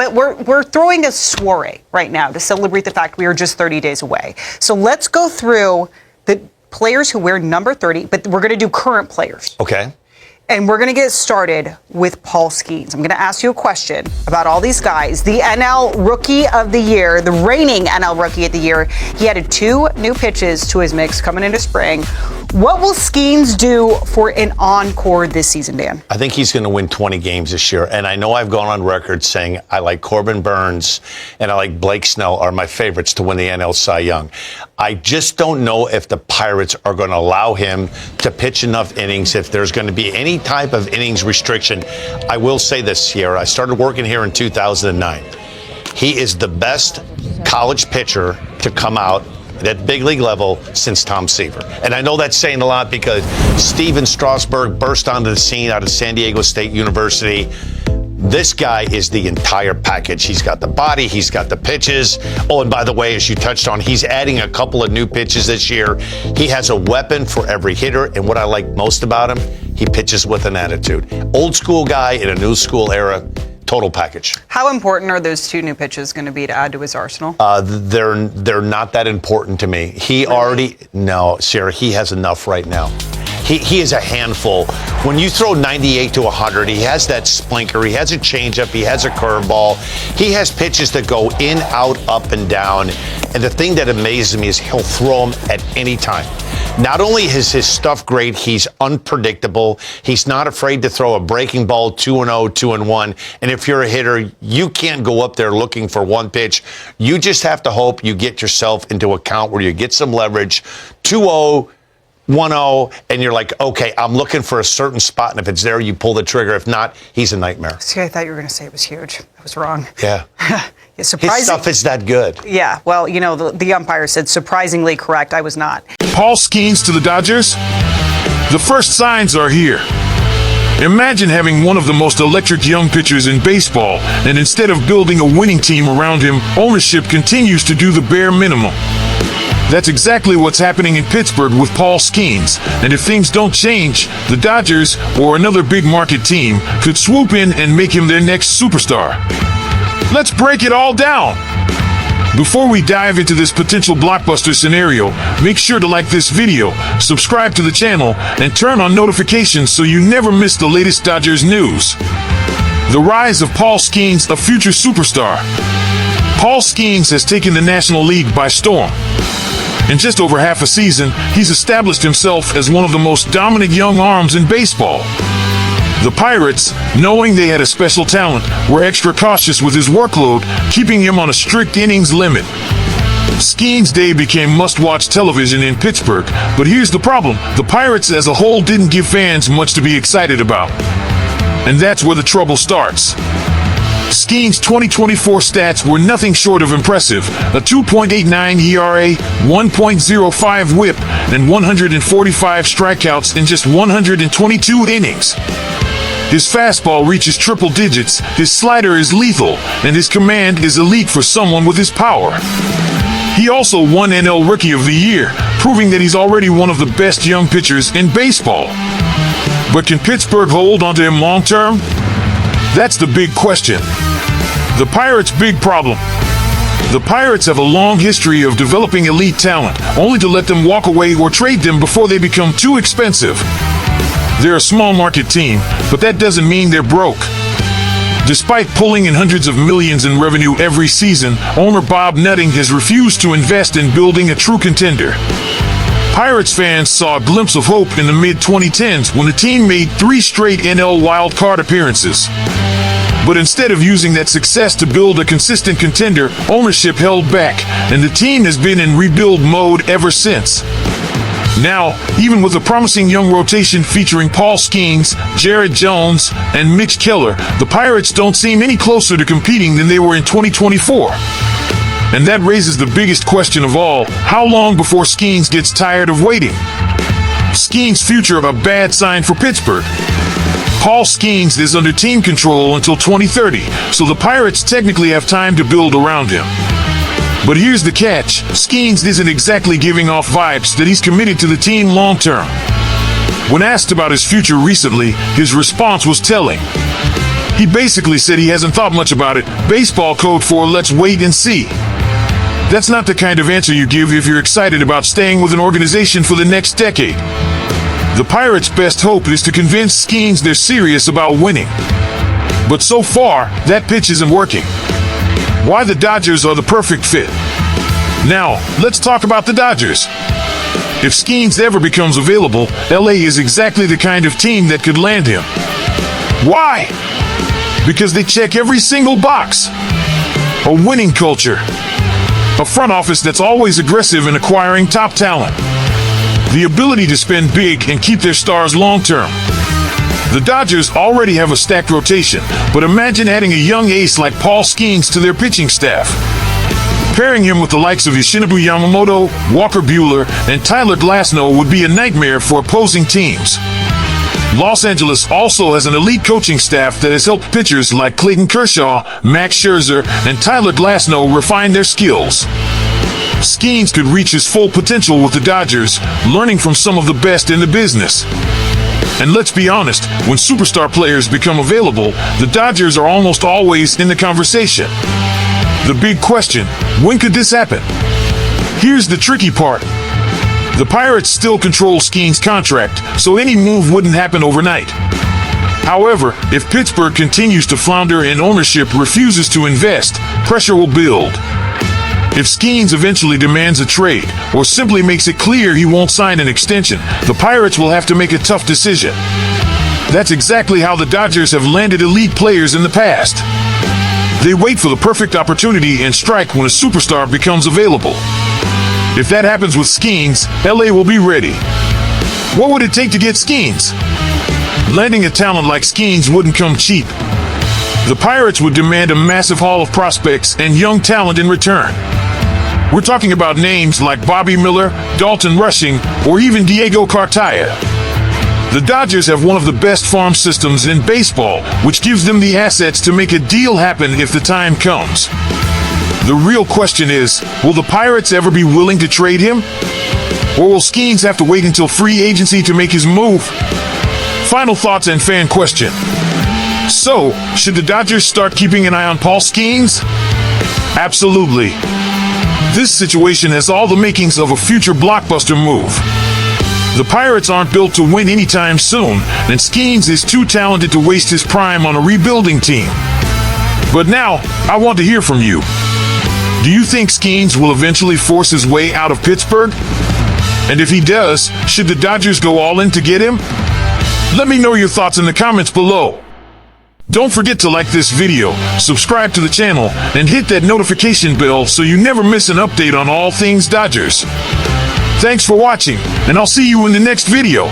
But we're throwing a soiree right now to celebrate the fact we are just 30 days away. So let's go through the players who wear number 30, but we're going to do current players. Okay. And we're going to get started with Paul Skenes. I'm going to ask you a question about all these guys. The NL Rookie of the Year, the reigning NL Rookie of the Year, he added 2 new pitches to his mix coming into spring. What will Skenes do for an encore this season, Dan? I think he's going to win 20 games this year. And I know I've gone on record saying I like Corbin Burns and I like Blake Snell are my favorites to win the NL Cy Young. I just don't know if the Pirates are going to allow him to pitch enough innings, if there's going to be any type of innings restriction. I will say this, Sierra. I started working here in 2009. He is the best college pitcher to come out at big league level since Tom Seaver. And I know that's saying a lot because Steven Strasburg burst onto the scene out of San Diego State University. This guy is the entire package. He's got the body, he's got the pitches. Oh, and by the way, as you touched on, he's adding a couple of new pitches this year. He has a weapon for every hitter, and what I like most about him, he pitches with an attitude. Old school guy in a new school era. Total package. How important are those 2 new pitches going to be to add to his arsenal? They're not that important to me. He already, no, Sarah, he has enough right now. He is a handful. When you throw 98 to 100, he has that splinker, he has a changeup, he has a curveball. He has pitches that go in, out, up, and down. And the thing that amazes me is he'll throw them at any time. Not only is his stuff great, he's unpredictable. He's not afraid to throw a breaking ball 2-0, 2-1. And if you're a hitter, you can't go up there looking for one pitch. You just have to hope you get yourself into a count where you get some leverage. 2-0, 1-0, and you're like, okay, I'm looking for a certain spot, and if it's there, you pull the trigger. If not, he's a nightmare. See, I thought you were going to say it was huge. I was wrong. Yeah. Yeah, surprising. His stuff is that good. Yeah, well, you know, the umpire said surprisingly correct. I was not. Paul Skenes to the Dodgers? The first signs are here. Imagine having one of the most electric young pitchers in baseball, and instead of building a winning team around him, ownership continues to do the bare minimum. That's exactly what's happening in Pittsburgh with Paul Skenes, and if things don't change, the Dodgers, or another big market team, could swoop in and make him their next superstar. Let's break it all down. Before we dive into this potential blockbuster scenario, make sure to like this video, subscribe to the channel, and turn on notifications so you never miss the latest Dodgers news. The rise of Paul Skenes, a future superstar. Paul Skenes has taken the National League by storm. In just over half a season, he's established himself as one of the most dominant young arms in baseball. The Pirates, knowing they had a special talent, were extra cautious with his workload, keeping him on a strict innings limit. Skenes' day became must-watch television in Pittsburgh, but here's the problem. The Pirates as a whole didn't give fans much to be excited about. And that's where the trouble starts. Skenes' 2024 stats were nothing short of impressive. A 2.89 ERA, 1.05 WHIP, and 145 strikeouts in just 122 innings. His fastball reaches triple digits, his slider is lethal, and his command is elite for someone with his power. He also won NL Rookie of the Year, proving that he's already one of the best young pitchers in baseball. But can Pittsburgh hold onto him long term? That's the big question. The Pirates' big problem. The Pirates have a long history of developing elite talent, only to let them walk away or trade them before they become too expensive. They're a small market team, but that doesn't mean they're broke. Despite pulling in hundreds of millions in revenue every season, owner Bob Nutting has refused to invest in building a true contender. Pirates fans saw a glimpse of hope in the mid-2010s when the team made 3 straight NL wildcard appearances. But instead of using that success to build a consistent contender, ownership held back, and the team has been in rebuild mode ever since. Now, even with a promising young rotation featuring Paul Skenes, Jared Jones, and Mitch Keller, the Pirates don't seem any closer to competing than they were in 2024. And that raises the biggest question of all: how long before Skenes gets tired of waiting? Skenes' future a bad sign for Pittsburgh. Paul Skenes is under team control until 2030, so the Pirates technically have time to build around him. But here's the catch: Skenes isn't exactly giving off vibes that he's committed to the team long term. When asked about his future recently, his response was telling. He basically said he hasn't thought much about it. Baseball code for let's wait and see. That's not the kind of answer you give if you're excited about staying with an organization for the next decade. The Pirates' best hope is to convince Skenes they're serious about winning. But so far, that pitch isn't working. Why the Dodgers are the perfect fit. Now, let's talk about the Dodgers. If Skenes ever becomes available, LA is exactly the kind of team that could land him. Why? Because they check every single box. A winning culture. A front office that's always aggressive in acquiring top talent. The ability to spend big and keep their stars long-term. The Dodgers already have a stacked rotation, but imagine adding a young ace like Paul Skenes to their pitching staff. Pairing him with the likes of Yoshinobu Yamamoto, Walker Buehler, and Tyler Glasnow would be a nightmare for opposing teams. Los Angeles also has an elite coaching staff that has helped pitchers like Clayton Kershaw, Max Scherzer, and Tyler Glasnow refine their skills. Skenes could reach his full potential with the Dodgers, learning from some of the best in the business. And let's be honest, when superstar players become available, the Dodgers are almost always in the conversation. The big question, when could this happen? Here's the tricky part. The Pirates still control Skenes' contract, so any move wouldn't happen overnight. However, if Pittsburgh continues to flounder and ownership refuses to invest, pressure will build. If Skenes eventually demands a trade, or simply makes it clear he won't sign an extension, the Pirates will have to make a tough decision. That's exactly how the Dodgers have landed elite players in the past. They wait for the perfect opportunity and strike when a superstar becomes available. If that happens with Skenes, LA will be ready. What would it take to get Skenes? Landing a talent like Skenes wouldn't come cheap. The Pirates would demand a massive haul of prospects and young talent in return. We're talking about names like Bobby Miller, Dalton Rushing, or even Diego Cartaya. The Dodgers have one of the best farm systems in baseball, which gives them the assets to make a deal happen if the time comes. The real question is, will the Pirates ever be willing to trade him? Or will Skenes have to wait until free agency to make his move? Final thoughts and fan question. So, should the Dodgers start keeping an eye on Paul Skenes? Absolutely. This situation has all the makings of a future blockbuster move. The Pirates aren't built to win anytime soon, and Skenes is too talented to waste his prime on a rebuilding team. But now, I want to hear from you. Do you think Skenes will eventually force his way out of Pittsburgh? And if he does, should the Dodgers go all in to get him? Let me know your thoughts in the comments below. Don't forget to like this video, subscribe to the channel, and hit that notification bell so you never miss an update on all things Dodgers. Thanks for watching, and I'll see you in the next video.